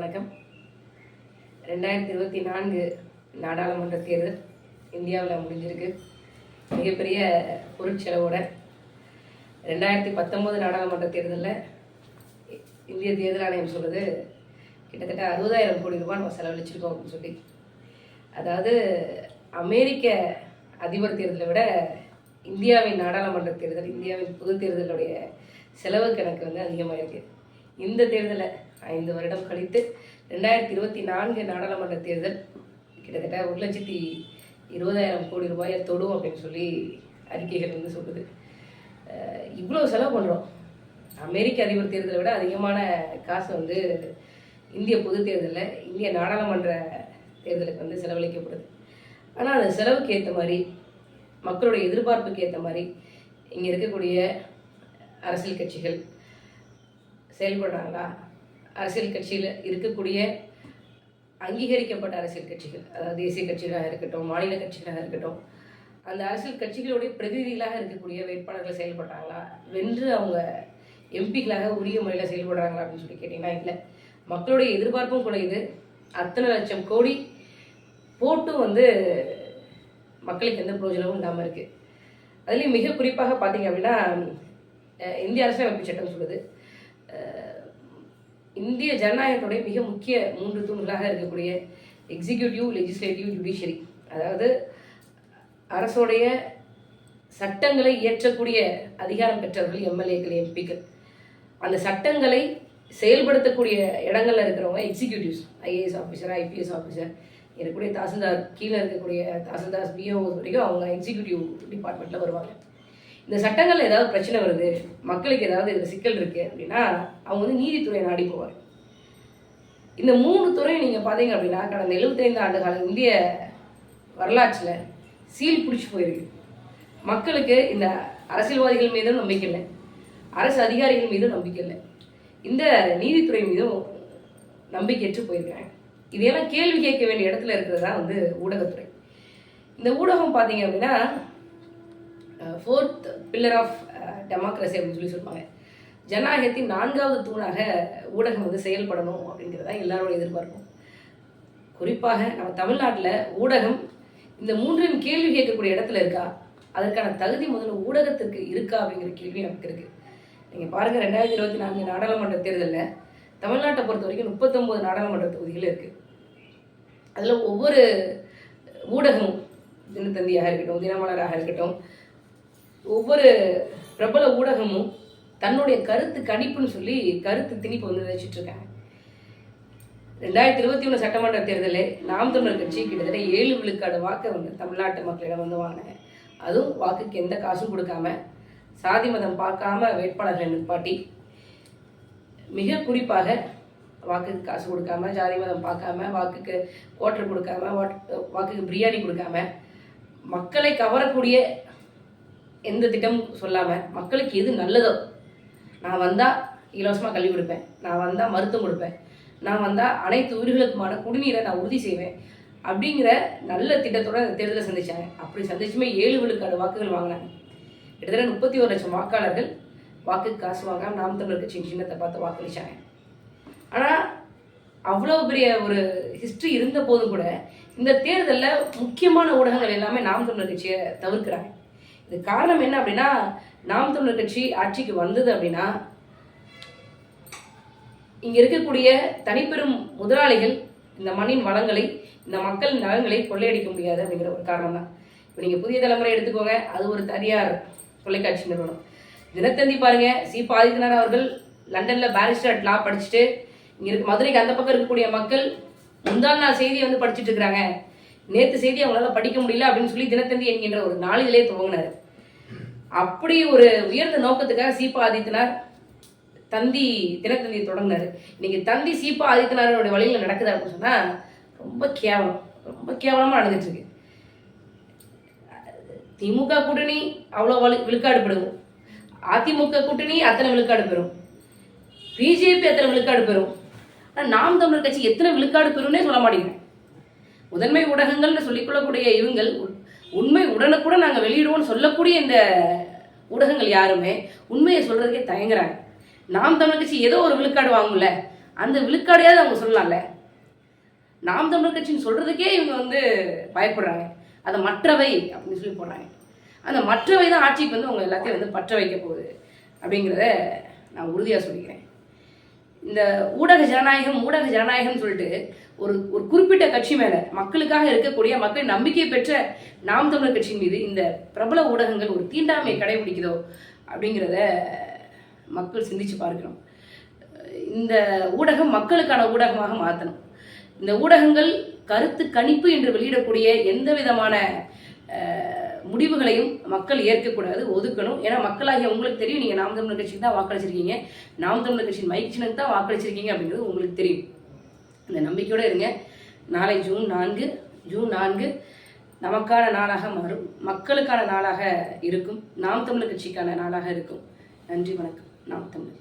வணக்கம். 2024 நாடாளுமன்ற தேர்தல் இந்தியாவில் முடிஞ்சிருக்கு. மிகப்பெரிய பொருட்செலவோட 2019 நாடாளுமன்ற தேர்தலில் இந்திய தேர்தல் ஆணையம் சொல்கிறது கிட்டத்தட்ட 60,000 கோடி ரூபாய் நம்ம செலவழிச்சிருக்கோம் அப்படின்னு சொல்லி. அதாவது அமெரிக்க அதிபர் தேர்தலை விட இந்தியாவின் நாடாளுமன்ற தேர்தல், இந்தியாவின் பொது தேர்தலுடைய செலவு கணக்கு அதிகமாக இருக்குது. இந்த தேர்தலை 5 வருடம் கழித்து 2024 நாடாளுமன்ற தேர்தல் கிட்டத்தட்ட 1,20,000 கோடி ரூபாயை தொடும் அப்படின்னு சொல்லி அறிக்கைகள் சொல்லுது. இவ்வளோ செலவு பண்ணுறோம். அமெரிக்க அதிபர் தேர்தலை விட அதிகமான காசு இந்திய பொது தேர்தலில், இந்திய நாடாளுமன்ற தேர்தலுக்கு செலவழிக்கப்படுது. ஆனால் அந்த செலவுக்கு ஏற்ற மாதிரி, மக்களுடைய எதிர்பார்ப்புக்கு ஏற்ற மாதிரி இங்கே இருக்கக்கூடிய அரசியல் கட்சிகள் செயல்படுறாங்களா? அரசியல் கட்சியில் இருக்கக்கூடிய அங்கீகரிக்கப்பட்ட அரசியல் கட்சிகள், அதாவது தேசிய கட்சிகளாக இருக்கட்டும், மாநில கட்சிகளாக இருக்கட்டும், அந்த அரசியல் கட்சிகளுடைய பிரதிநிதிகளாக இருக்கக்கூடிய வேட்பாளர்கள் செயல்படுறாங்களா? வென்று அவங்க எம்பிக்களாக உரிய முறையில் செயல்படுறாங்களா அப்படின்னு சொல்லி கேட்டிங்கன்னா இல்லை. மக்களுடைய எதிர்பார்ப்பும் குறையுது. அத்தனை லட்சம் கோடி போட்டும் மக்களுக்கு எந்த பிரயோஜனமும் இல்லாமல் இருக்குது. அதுலேயும் மிக குறிப்பாக பார்த்தீங்க அப்படின்னா, இந்திய அரசியலமைப்பு சட்டம் சொல்லுது, இந்திய ஜனநாயகத்துடைய மிக முக்கிய 3 தூண்களாக இருக்கக்கூடிய எக்ஸிக்யூட்டிவ், லெஜிஸ்லேட்டிவ், ஜுடிஷியரி, அதாவது அரசுடைய சட்டங்களை இயற்றக்கூடிய அதிகாரம் பெற்றவர்கள் எம்எல்ஏக்கள், எம்பிக்கள். அந்த சட்டங்களை செயல்படுத்தக்கூடிய இடங்கள்ல இருக்கிறவங்க executives, IAS officer, IPS officer, இருக்கக்கூடிய தாசில்தார், கீழே இருக்கக்கூடிய தாசில்தார், பிஓ வரைக்கும் அவங்க எக்ஸிக்யூட்டிவ் டிபார்ட்மெண்ட்டில் வருவாங்க. இந்த சட்டங்கள் ஏதாவது பிரச்சனை வருது, மக்களுக்கு ஏதாவது இதில் சிக்கல் இருக்குது அப்படின்னா அவங்க நீதித்துறையை நாடி போவாங்க. இந்த 3 துறையை நீங்கள் பார்த்தீங்க அப்படின்னா கடந்த 75 ஆண்டு கால இந்திய வரலாற்றில் சீல் பிடிச்சி போயிருக்கு. மக்களுக்கு இந்த அரசியல்வாதிகள் மீதும் நம்பிக்கை இல்லை, அரசு அதிகாரிகள் மீதும் நம்பிக்கை இல்லை, இந்த நீதித்துறை மீதும் நம்பிக்கையற்று போயிருக்காங்க. இதையெல்லாம் கேள்வி கேட்க வேண்டிய இடத்துல இருக்கிறது தான் ஊடகத்துறை. இந்த ஊடகம் பார்த்தீங்க அப்படின்னா 4th பில்லர் ஆஃப் டெமோக்ரஸி அப்படின்னு சொல்லுவாங்க. ஜனநாயகத்தின் 4வது தூணாக ஊடகம் செயல்படணும் அப்படிங்கிறதா எல்லாரோட எதிர்பார்ப்பும். குறிப்பாக நம்ம தமிழ்நாட்டில் ஊடகம் இந்த 3 கேள்வி கேட்கக்கூடிய இடத்துல இருக்கா? அதற்கான தகுதி முதல்ல ஊடகத்திற்கு இருக்கா அப்படிங்கிற கேள்வி நமக்கு இருக்கு. நீங்கள் பாருங்கள், 2024 நாடாளுமன்ற தேர்தலில் தமிழ்நாட்டை பொறுத்த வரைக்கும் 39 நாடாளுமன்ற தொகுதிகள் இருக்குது. அதில் ஒவ்வொரு ஊடகமும், தினத்தந்தியாக இருக்கட்டும், தினமலராக இருக்கட்டும், ஒவ்வொரு பிரபல ஊடகமும் தன்னுடைய கருத்து கணிப்புன்னு சொல்லி கருத்து திணிப்பு வச்சுட்டு இருக்காங்க. 2021 சட்டமன்ற தேர்தலில் நாம் தமிழர் கட்சி கிட்டத்தட்ட 7 விழுக்காடு வாக்கை தமிழ்நாட்டு மக்களிடம் வாங்கினாங்க. அதுவும் வாக்குக்கு எந்த காசும் கொடுக்காம, சாதி மதம் பார்க்காம வேட்பாளர்களை நிற்பாட்டி, மிக குறிப்பாக வாக்குக்கு காசு கொடுக்காம, ஜாதி மதம் பார்க்காம, வாக்குக்கு குவார்டர் கொடுக்காம, வாக்குக்கு பிரியாணி கொடுக்காம, மக்களை கவரக்கூடிய எந்த திட்டமும் சொல்லாமல், மக்களுக்கு எது நல்லதோ, நான் வந்தால் இலவசமாக கல்வி கொடுப்பேன், நான் வந்தால் மருத்துவம் கொடுப்பேன், நான் வந்தால் அனைத்து உயிர்களுக்குமான குடிநீரை நான் உறுதி செய்வேன் அப்படிங்கிற நல்ல திட்டத்தோட அந்த தேர்தலை சந்திச்சாங்க. அப்படி சந்திச்சுமே 7 விழுக்காடு வாக்குகள் வாங்கினாங்க. கிட்டத்தட்ட 31 லட்சம் வாக்காளர்கள் வாக்குக்கு காசு வாங்காம நாம் தமிழர் கட்சியின் சின்னத்தை பார்த்து வாக்களிச்சாங்க. ஆனால் அவ்வளோ பெரிய ஒரு ஹிஸ்ட்ரி இருந்த போதும் கூட இந்த தேர்தலில் முக்கியமான ஊடகங்கள் எல்லாமே நாம் தமிழர் கட்சியை தவிர்க்கிறாங்க. இது காரணம் என்ன அப்படின்னா, நாம் தமிழர் கட்சி ஆட்சிக்கு வந்தது அப்படின்னா இங்க இருக்கக்கூடிய தனிப்பெரும் முதலாளிகள் இந்த மண்ணின் வளங்களை, இந்த மக்கள் நலன்களை கொள்ளையடிக்க முடியாது அப்படிங்கிற ஒரு காரணம் தான். இப்போ நீங்க புதிய தலைமுறை எடுத்துக்கோங்க, அது ஒரு தனியார் தொலைக்காட்சி நிறுவனம். தினத்தந்தி பாருங்க, சி.ப. ஆதித்தனார் அவர்கள் லண்டன்ல பேரிஸ்டர் லா படிச்சுட்டு இங்க இருக்க மதுரைக்கு அந்த பக்கம் இருக்கக்கூடிய மக்கள் முந்தாள் நாள் செய்தியை படிச்சுட்டு இருக்கிறாங்க, நேற்று செய்தி அவங்களால படிக்க முடியல அப்படின்னு சொல்லி தினத்தந்தி என்கின்ற ஒரு நாளிதழே துவங்கினார். அப்படி ஒரு உயர்ந்த நோக்கத்துக்காக சி.ப. ஆதித்தனார் தினத்தந்தியை தொடங்கினார். இன்னைக்கு தந்தி சி.ப. ஆதித்தனாரோட வழியில் நடக்குது அப்படின்னு சொன்னா ரொம்ப கேவலமா நடந்துட்டு இருக்கு. திமுக கூட்டணி அவ்வளோ விழுக்காடு பெறும், அதிமுக கூட்டணி அத்தனை விழுக்காடு பெறும், பிஜேபி அத்தனை விழுக்காடு பெறும். ஆனால் நாம் தமிழர் கட்சி எத்தனை விழுக்காடு பெறும்னே சொல்ல மாட்டேங்கிறேன். முதன்மை ஊடகங்கள்னு சொல்லிக்கொள்ளக்கூடிய இவங்கள் உண்மை உடனுக்குடன் நாங்கள் வெளியிடுவோம்னு சொல்லக்கூடிய இந்த ஊடகங்கள் யாருமே உண்மையை சொல்றதுக்கே தயங்குறாங்க. நாம் தமிழர் கட்சி ஏதோ ஒரு விழுக்காடு வாங்கும்ல, அந்த விழுக்காடையாவது அவங்க சொல்லலாம்ல. நாம் தமிழர் கட்சின்னு சொல்கிறதுக்கே இவங்க வந்து பயப்படுறாங்க. அதை மற்றவை அப்படின்னு சொல்லி போடுறாங்க. அந்த மற்றவை தான் ஆட்சிக்கு வந்து அவங்க எல்லாத்தையும் வந்து பற்ற வைக்க போகுது அப்படிங்கிறத நான் உறுதியாக சொல்லிக்கிறேன். இந்த ஊடக ஜனநாயகம் சொல்லிட்டு ஒரு ஒரு குறிப்பிட்ட கட்சி மேலே மக்களுக்காக இருக்கக்கூடிய மக்களின் நம்பிக்கை பெற்ற நாம் தமிழர் கட்சியின் மீது இந்த பிரபல ஊடகங்கள் ஒரு தீண்டாமையை கடைபிடிக்குதோ அப்படிங்கிறத மக்கள் சிந்திச்சு பார்க்கணும். இந்த ஊடகம் மக்களுக்கான ஊடகமாக மாற்றணும். இந்த ஊடகங்கள் கருத்து கணிப்பு என்று வெளியிடக்கூடிய எந்த விதமான முடிவுகளையும் மக்கள் ஏற்கக்கூடாது, ஒதுக்கணும். ஏன்னா மக்களாகிய உங்களுக்கு தெரியும், நீங்கள் நாம் தமிழர் கட்சிக்கு தான் வாக்களிச்சிருக்கீங்க, நாம் தமிழர் கட்சியின் மைக் சின்னத்துக்கு தான் வாக்களிச்சிருக்கீங்க அப்படிங்கிறது உங்களுக்கு தெரியும். இந்த நம்பிக்கையோடு இருங்க. நாளை ஜூன் 4 நமக்கான நாளாக மாறும், மக்களுக்கான நாளாக இருக்கும், நாம் தமிழர் கட்சிக்கான நாளாக இருக்கும். நன்றி, வணக்கம். நாம் தமிழர்.